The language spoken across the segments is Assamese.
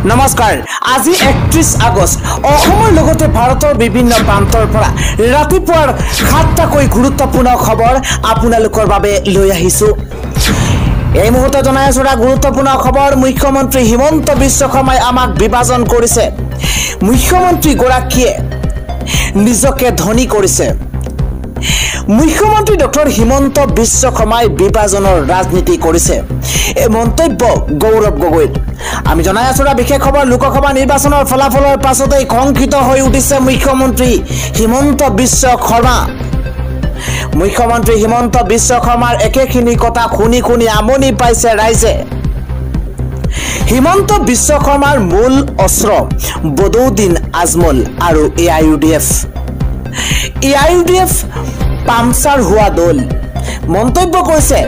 নমস্কাৰ আজি 31 আগষ্ট অসমৰ লগতে ভাৰতৰ বিভিন্ন প্ৰান্তৰ পৰা ৰাতিপুৱাৰ 7টাকৈ গুৰুত্বপূৰ্ণ খবৰ আপোনালোকৰ বাবে লৈ আহিছো এই মুহূৰ্তত জনাই আছো গুৰুত্বপূৰ্ণ খবৰ মুখ্যমন্ত্ৰী হিমন্ত বিশ্ব শৰ্মাই আমাক বিভাজন কৰিছে মুখ্যমন্ত্ৰী গৰাকীয়ে নিজকে ধনী কৰিছে মুখ্যমন্ত্ৰী ডক্টৰ হিমন্ত বিশ্ব শৰ্মাই বিভাজনৰ ৰাজনীতি কৰিছে এই মন্তব্য গৌৰৱ গগৈ আমি জনাই আছো বিশেষ খবৰ লোকসভা নিৰ্বাচনৰ ফলাফলৰ পাছতে খংকিত হৈ উঠিছে মুখ্যমন্ত্ৰী হিমন্ত বিশ্ব শৰ্মা মুখ্যমন্ত্ৰী হিমন্ত বিশ্ব শৰ্মাৰ একেখিনি কথা শুনি আমনি পাইছে ৰাইজে হিমন্ত বিশ্ব শৰ্মাৰ মূল অস্ত্ৰ বদৌদিন আজমল আৰু এআইইউডিএফ পামচাৰ হোৱা দল মন্তব্য কৰিছে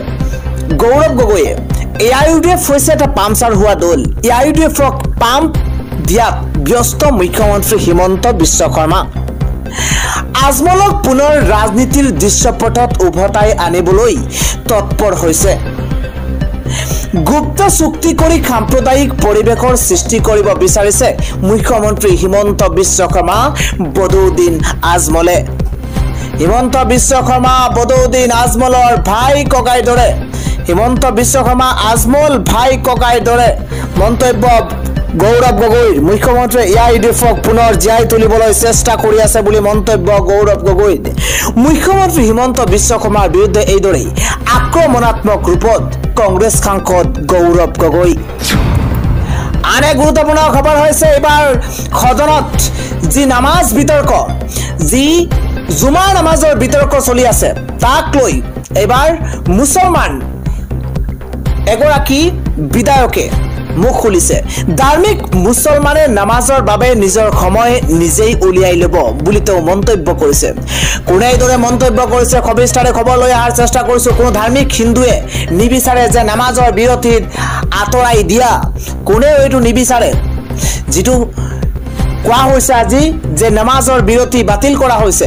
গৌৰৱ গগৈয়ে এআইইউডিএফ হৈছে এটা পামচাৰ হোৱা দল এআইইউডিএফক পাম্প দিয়াত ব্যস্ত মুখ্যমন্ত্ৰী হিমন্ত বিশ্ব শৰ্মা আজমলক পুনৰ ৰাজনীতিৰ দৃশ্যপটত উভতাই আনিবলৈ তৎপৰ হৈছে গুপ্ত চুক্তি কৰি সাম্প্ৰদায়িক পৰিৱেশৰ সৃষ্টি কৰিব বিচাৰিছে মুখ্যমন্ত্ৰী হিমন্ত বিশ্ব শৰ্মা বদৌদিন আজমলে হিমন্ত বিশ্ব শৰ্মা বদৌদিন আজমলৰ ভাই ককাইৰ দৰে হিমন্ত বিশ্ব শৰ্মা আজমল ভাই ককাইৰ দৰে মন্তব্য গৌৰৱ গগৈৰ মুখ্যমন্ত্ৰী এআইইউডিএফক পুনৰ জীয়াই তুলিবলৈ চেষ্টা কৰি আছে বুলি মন্তব্য গৌৰৱ গগৈ মুখ্যমন্ত্ৰী হিমন্ত বিশ্ব শৰ্মাৰ বিৰুদ্ধে এইদৰে আক্ৰমণাত্মক ৰূপত কংগ্ৰেছ সাংসদ গৌৰৱ গগৈ আন এক গুৰুত্বপূৰ্ণ খবৰ হৈছে এবাৰ সদনত যি নামাজ বিতৰ্ক যি জুমাৰ নামাজৰ বিতৰ্ক চলি আছে তাক লৈ এবাৰ মুছলমান এগৰাকী বিধায়কে মুখ খুলিছে ধাৰ্মিক মুছলমানে নামাজৰ বাবে নিজৰ সময় নিজেই উলিয়াই ল'ব বুলি তেওঁ মন্তব্য কৰিছে কোনে এইদৰে মন্তব্য কৰিছে সবিস্তাৰে খবৰ লৈ অহাৰ চেষ্টা কৰিছো কোনো ধাৰ্মিক হিন্দুৱে নিবিচাৰে যে নামাজৰ বিৰতিত আঁতৰাই দিয়া কোনেও এইটো নিবিচাৰে যিটো কোৱা হৈছে আজি যে নামাজৰ বিৰতি বাতিল কৰা হৈছে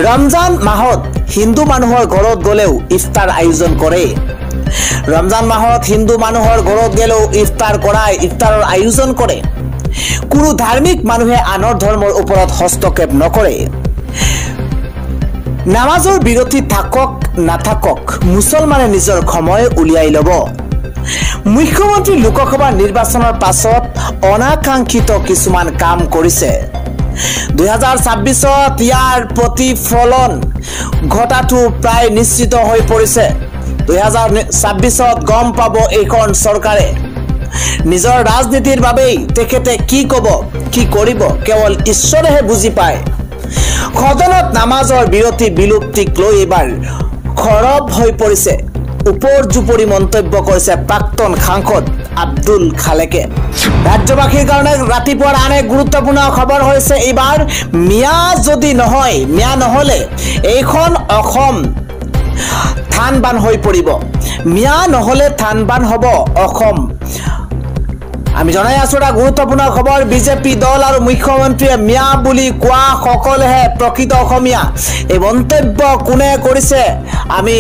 ৰমজান মাহত হিন্দু মানুহৰ ঘৰত গলেও ইফতাৰ আয়োজন কৰে ৰমজান মাহত হিন্দু মানুহৰ ঘৰত গলেও ইফতাৰৰ আয়োজন কৰে কোনো ধাৰ্মিক মানুহে আনৰ ধৰ্মৰ ওপৰত হস্তক্ষেপ নকৰে নামাজৰ বিৰতি থাকক নাথাকক মুছলমানে নিজৰ সময় উলিয়াই ল'ব মুখ্যমন্ত্ৰী লোকসভা নিৰ্বাচনৰ পাছত অনাকাংক্ষিত কিছুমান কাম কৰিছে 2026ত ইয়াৰ প্ৰতিফলন ঘটাটো প্ৰায় নিশ্চিত হৈ পৰিছে 2026ত গম পাব এইখন চৰকাৰে নিজৰ ৰাজনীতিৰ বাবে তেখেতে কি ক'ব কি কৰিব কেৱল ঈশ্বৰেহে বুজি পায় সদনত নামাজৰ বিৰতি বিলুপ্তিক লৈ এবাৰ খৰব হৈ পৰিছে উপৰজুপৰি মন্তব্য কৰিছে প্ৰাক্তন সাংসদ আব্দুল খালেকে ৰাজ্যবাসীৰ কাৰণে ৰাতিপুৱাৰ আন এক গুৰুত্বপূৰ্ণ খবৰ হৈছে এইবাৰ মিয়া নহলে এইখন অসম থানবান হৈ পৰিব মিয়া নহলে থানবান হ'ব অসম আমি জনাই আছো গুৰুত্বপূৰ্ণ খবৰ বিজেপি দল আৰু মুখ্যমন্ত্ৰীয়ে মিয়া বুলি কোৱা সকলেহে প্ৰকৃত অসমীয়া এই মন্তব্য কোনে কৰিছে আমি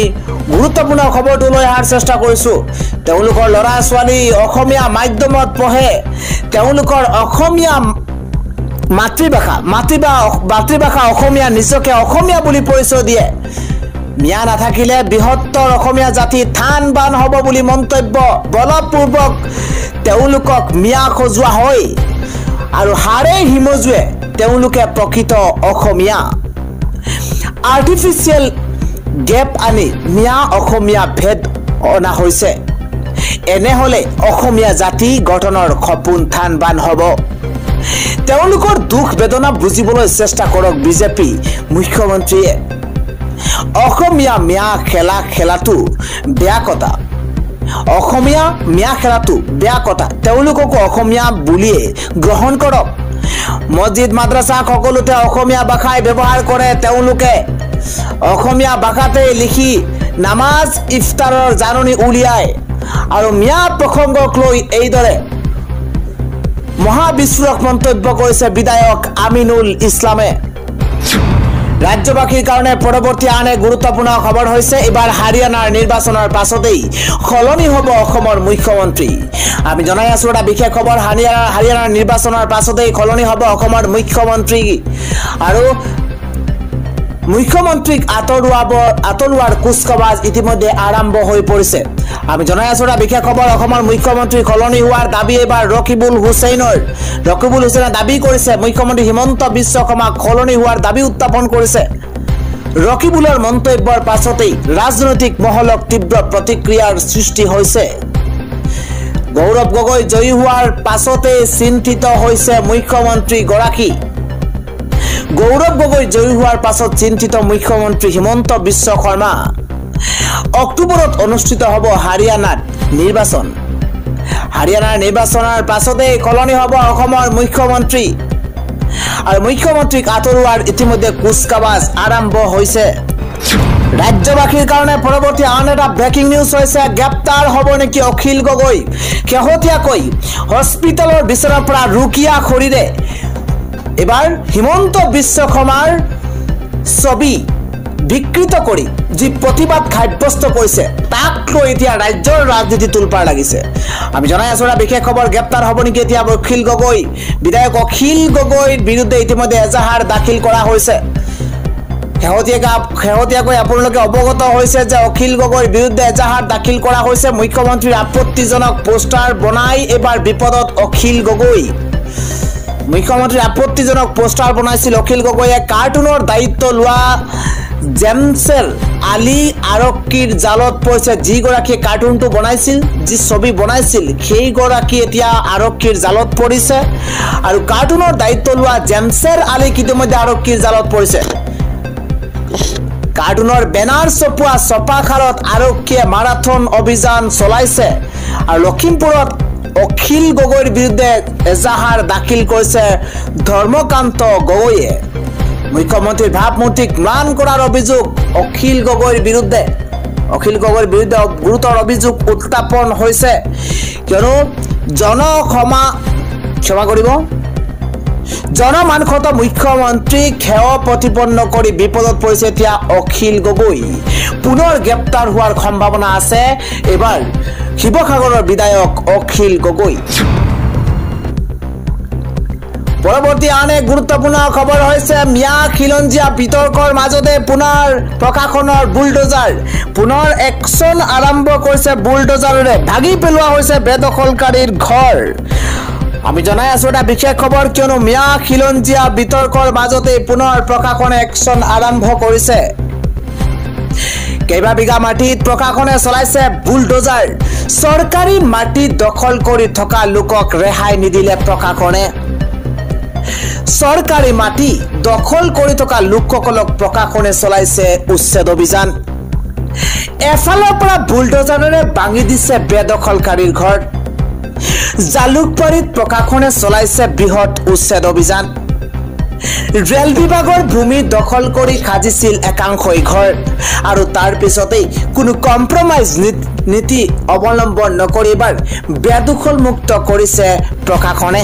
গুৰুত্বপূৰ্ণ খবৰটো লৈ অহাৰ চেষ্টা কৰিছো তেওঁলোকৰ ল'ৰা ছোৱালী অসমীয়া মাধ্যমত পঢ়ে তেওঁলোকৰ অসমীয়া মাতৃভাষা অসমীয়া নিজকে অসমীয়া বুলি পৰিচয় দিয়ে মিয়া নাথাকিলে বৃহত্তৰ অসমীয়া জাতি থানবান হ'ব বুলি মন্তব্য বলপূৰ্বক তেওঁলোকক মিয়া খজুৱা হয় আৰু হাৰে হিমজুৱে তেওঁলোকে প্ৰকৃত অসমীয়া আৰ্টিফিচিয়েল গেপ আনি মিয়া অসমীয়া ভেদ অনা হৈছে এনেহলে অসমীয়া জাতি গঠনৰ সপোন থানবান হ'ব তেওঁলোকৰ দুখ বেদনা বুজিবলৈ চেষ্টা কৰক বিজেপি মুখ্যমন্ত্ৰীয়ে অসমীয়া মিয়া খেলাটো বেয়া কথা অসমীয়া মিয়া খেলাটো বেয়া কথা তেওঁলোককো অসমীয়া বুলিয়ে গ্ৰহণ কৰক মছজিদ মাদ্ৰাছা সকলোতে অসমীয়া ভাষাই ব্যৱহাৰ কৰে তেওঁলোকে অসমীয়া ভাষাতে লিখি নামাজ ইফতাৰৰ জাননী উলিয়ায় আৰু মিয়া প্ৰসংগক লৈ এইদৰে মহাবিস্ফোৰক মন্তব্য কৰিছে বিধায়ক আমিনুল ইছলামে ৰাজ্যবাসীৰ কাৰণে পৰৱৰ্তী আন এক গুৰুত্বপূৰ্ণ খবৰ হৈছে এবাৰ হাৰিয়ানাৰ নিৰ্বাচনৰ পাছতেই সলনি হ'ব অসমৰ মুখ্যমন্ত্ৰী আমি জনাই আছো এটা বিশেষ খবৰ হাৰিয়ানাৰ নিৰ্বাচনৰ পাছতেই সলনি হ'ব অসমৰ মুখ্যমন্ত্ৰী আৰু মুখ্যমন্ত্ৰীক আতৰুৱাৰ কুচকাৱাজ ইতিমধ্যে আৰম্ভ হৈ পৰিছে আমি জনাই আছো এটা বিশেষ খবৰ অসমৰ মুখ্যমন্ত্ৰী সলনি হোৱাৰ দাবী এবাৰ ৰকিবুল হুছেইনে দাবী কৰিছে মুখ্যমন্ত্ৰী হিমন্ত বিশ্ব শৰ্মাক সলনি হোৱাৰ দাবী উত্থাপন কৰিছে ৰকিবুলৰ মন্তব্যৰ পাছতেই ৰাজনৈতিক মহলত তীব্ৰ প্ৰতিক্ৰিয়াৰ সৃষ্টি হৈছে গৌৰৱ গগৈ জয়ী হোৱাৰ পাছতে চিন্তিত হৈছে মুখ্যমন্ত্ৰী গৰাকী গৌৰৱ গগৈ জয়ী হোৱাৰ পাছত চিন্তিত মুখ্যমন্ত্ৰী হিমন্ত বিশ্ব শৰ্মা অক্টোবৰত অনুষ্ঠিত হ'ব হাৰিয়ানাত নিৰ্বাচন হাৰিয়ানাৰ নিৰ্বাচনৰ পাছতে সলনি হ'ব অসমৰ মুখ্যমন্ত্ৰী আৰু মুখ্যমন্ত্ৰীক আতৰুৱাৰ ইতিমধ্যে কুচকাৱাজ আৰম্ভ হৈছে ৰাজ্যবাসীৰ কাৰণে পৰৱৰ্তী আন এটা ব্ৰেকিং নিউজ হৈছে গ্ৰেপ্তাৰ হ'ব নেকি অখিল গগৈ শেহতীয়াকৈ হস্পিটেলৰ বিচনাৰ পৰা ৰুকিয়া খৰিৰে এবাৰ হিমন্ত বিশ্ব শৰ্মাৰ ছবি বিকৃত কৰি যি প্ৰতিবাদ সাব্যস্ত কৰিছে তাক লৈ এতিয়া ৰাজ্যৰ ৰাজনীতি তুলপাৰ লাগিছে আমি জনাই আছো বিশেষ খবৰ গ্ৰেপ্তাৰ হ'ব নেকি এতিয়া অখিল গগৈ বিধায়ক অখিল গগৈৰ বিৰুদ্ধে ইতিমধ্যে এজাহাৰ দাখিল কৰা হৈছে শেহতীয়াকৈ আপোনালোকে অৱগত হৈছে যে অখিল গগৈৰ বিৰুদ্ধে এজাহাৰ দাখিল কৰা হৈছে মুখ্যমন্ত্ৰীৰ আপত্তিজনক পোষ্টাৰ বনাই এবাৰ বিপদত অখিল গগৈ মুখ্যমন্ত্ৰীৰ আপত্তিজনক পোষ্টাৰ বনাইছিল অখিল গগৈয়ে কাৰ্টুনৰ দায়িত্ব লোৱা জেমছেৰ আলী আৰক্ষীৰ জালত পৰিছে যিগৰাকীয়ে কাৰ্টুনটো বনাইছিল যি ছবি বনাইছিল সেই গৰাকী এতিয়া আৰক্ষীৰ জালত পৰিছে আৰু কাৰ্টুনৰ দায়িত্ব লোৱা জেমছেৰ আলীক ইতিমধ্যে আৰক্ষীৰ জালত পৰিছে কাৰ্টুনৰ বেনাৰ ছপোৱা ছপাখাৰত আৰক্ষীয়ে মাৰাথন অভিযান চলাইছে আৰু লখিমপুৰত অখিল গগৈৰ বিৰুদ্ধে এজাহাৰ দাখিল কৰিছে ধৰ্মকান্ত গগৈয়ে মুখ্যমন্ত্ৰীৰ ভাৱমূৰ্তিক ম্লান কৰাৰ অভিযোগ অখিল গগৈৰ বিৰুদ্ধে গুৰুতৰ অভিযোগ উত্থাপন হৈছে কিয়নো জনমানসত মুখ্যমন্ত্ৰীক হেয় প্ৰতিপন্ন কৰি বিপদত পৰিছে এতিয়া অখিল গগৈ পুনৰ গ্ৰেপ্তাৰ হোৱাৰ সম্ভাৱনা আছে এবাৰ শিৱসাগৰৰ বিধায়ক অখিল গগৈ পৰৱৰ্তী আন এক গুৰুত্বপূৰ্ণ খবৰ হৈছে মিয়া খিলঞ্জীয়া বিতৰ্কৰ মাজতে পুনৰ প্ৰশাসনৰ বুলডোজাৰ পুনৰ একশ্যন আৰম্ভ কৰিছে বুলডোজাৰেৰে ভাগি পেলোৱা হৈছে বেদখলকাৰীৰ ঘৰ আমি জনাই আছো এটা বিশেষ খবৰ কিয়নো মিয়া খিলঞ্জীয়া বিতৰ্কৰ মাজতে পুনৰ প্ৰশাসনে একশ্যন আৰম্ভ কৰিছে কেইবা বিঘা মাটিত প্ৰশাসনে চলাইছে বুলডোজাৰ চৰকাৰী মাটি দখল কৰি থকা লোকক ৰেহাই নিদিলে প্ৰশাসনে চৰকাৰী মাটি দখল কৰি থকা লোকসকলক প্ৰশাসনে চলাইছে উচ্ছেদ অভিযান এফালৰ পৰা বুলডোজাৰেৰে ভাঙি দিছে বেদখলকাৰীৰ ঘৰ জালুকবাৰীত প্ৰশাসনে চলাইছে বৃহৎ উচ্ছেদ অভিযান ৰেল বিভাগৰ ভূমি দখল কৰি সাজিছিল একাংশই ঘৰ আৰু তাৰ পিছতেই কোনো কম্প্ৰমাইজ নীতি অৱলম্বন নকৰি এবাৰ বেদখল মুক্ত কৰিছে প্ৰশাসনে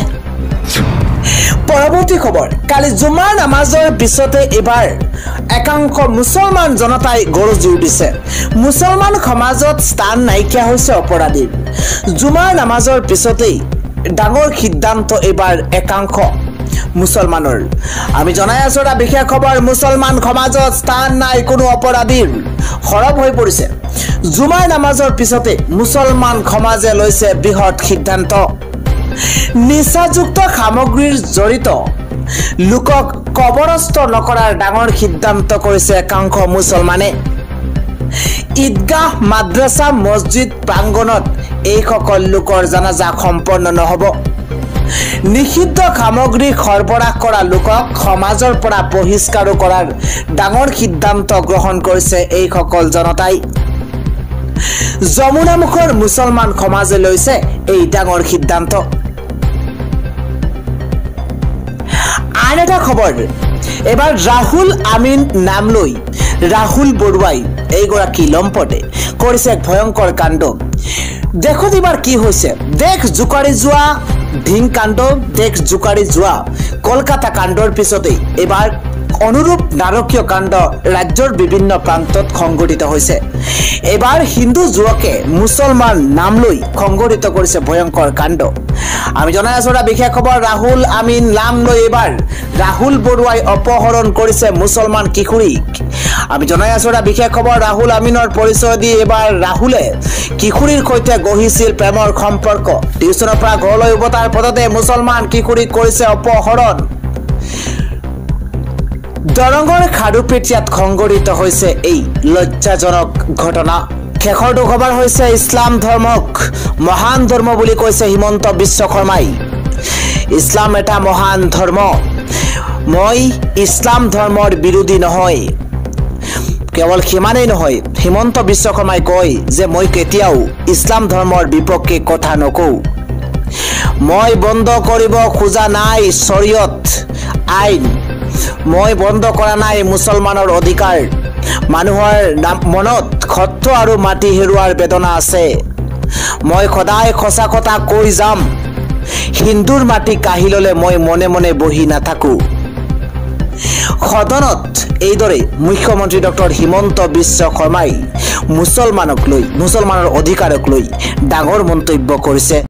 পৰৱৰ্তী খবৰ কালি জুমাৰ নামাজৰ পিছতে এবাৰ একাংশ মুছলমান জনতাই গৰজি উঠিছে মুছলমান সমাজত স্থান নাইকিয়া হৈছে অপৰাধীৰ জুমাৰ নামাজৰ পিছতেই ডাঙৰ সিদ্ধান্ত এবাৰ একাংশ মুছলমানৰ আমি জনাই আছো এটা বিশেষ খবৰ মুছলমান সমাজত স্থান নাই কোনো অপৰাধীৰ খৰব হৈ পৰিছে জুমাৰ নামাজৰ পিছতে মুছলমান সমাজে লৈছে বৃহৎ সিদ্ধান্ত নিচাযুক্ত সামগ্ৰীৰ জড়িত লোকক কবৰস্থ নকৰাৰ ডাঙৰ সিদ্ধান্ত কৰিছে একাংশ মুছলমানে ঈদগাহ মাদ্ৰাছা মছজিদ প্ৰাংগণত এইসকল লোকৰ জানাজা সম্পন্ন নহ'ব নিষিদ্ধ সামগ্ৰী সৰবৰাহ কৰা লোকক সমাজৰ পৰা বহিষ্কাৰ কৰাৰ ডাঙৰ সিদ্ধান্ত গ্ৰহণ কৰিছে এইসকল জনতাই যমুনামুখৰ মুছলমান সমাজে লৈছে এই ডাঙৰ সিদ্ধান্ত আন এটা খবৰ এবাৰ ৰাহুল আমিন নাম লৈ ৰাহুল বৰুৱাই এইগৰাকী লম্পটে কৰিছে এক ভয়ংকৰ কাণ্ড দেখো এবাৰ কি হৈছে দেশ জোকাৰি যোৱা ধিং কাণ্ড দেশ জোকাৰি যোৱা কলকাতা কাণ্ডৰ পিছতে এবাৰ অনুৰূপ নাৰকীয় কাণ্ড ৰাজ্যৰ বিভিন্ন প্ৰান্তত সংঘটিত হৈছে। এবাৰ হিন্দু যুৱকে মুছলমান নাম লৈ সংঘটিত কৰিছে ভয়ংকৰ কাণ্ড। আমি জনাই আছো এটা বিশেষ খবৰ, ৰাহুল আমিন নাম লৈ এবাৰ ৰাহুল বৰুৱাই অপহৰণ কৰিছে মুছলমান কিশোৰীক। আমি জনাই আছো এটা বিশেষ খবৰ, ৰাহুল আমিনৰ পৰিচয় দি এবাৰ ৰাহুলে কিশোৰীৰ সৈতে গঢ়িছিল প্ৰেমৰ সম্পৰ্ক। টিউচনৰ পৰা ঘৰলৈ উভতাৰ পথতে মুছলমান কিশোৰীক কৰিছে অপহৰণ। দৰঙৰ খাৰুপেটীয়াত সংঘটিত হৈছে এই লজ্জাজনক ঘটনা। শেষৰ দুখবাৰ হৈছে ইছলাম ধৰ্মক মহান ধৰ্ম বুলি কৈছে হিমন্ত বিশ্ব শৰ্মাই। ইছলাম এটা মহান ধৰ্ম। মই ইছলাম ধৰ্মৰ বিৰোধী নহয়। কেৱল সিমানেই নহয়, হিমন্ত বিশ্ব শৰ্মাই কয় যে মই কেতিয়াও ইছলাম ধৰ্মৰ বিপক্ষে কথা নকওঁ। মই বন্ধ কৰিব খোজা নাই শৰীয়ত আইন, মই বন্ধ কৰা নাই মুছলমানৰ অধিকাৰ। মানুহৰ মনত সত্য আৰু মাটি হেৰুৱাৰ বেদনা আছে। মই সদায় সঁচা কথা কৈ যাম। হিন্দুৰ মাটি কাঢ়ি ল'লে মই মনে মনে বহি নাথাকো। সদনত এইদৰে মুখ্যমন্ত্ৰী ডক্টৰ হিমন্ত বিশ্ব শৰ্মাই মুছলমানৰ অধিকাৰক লৈ ডাঙৰ মন্তব্য কৰিছে।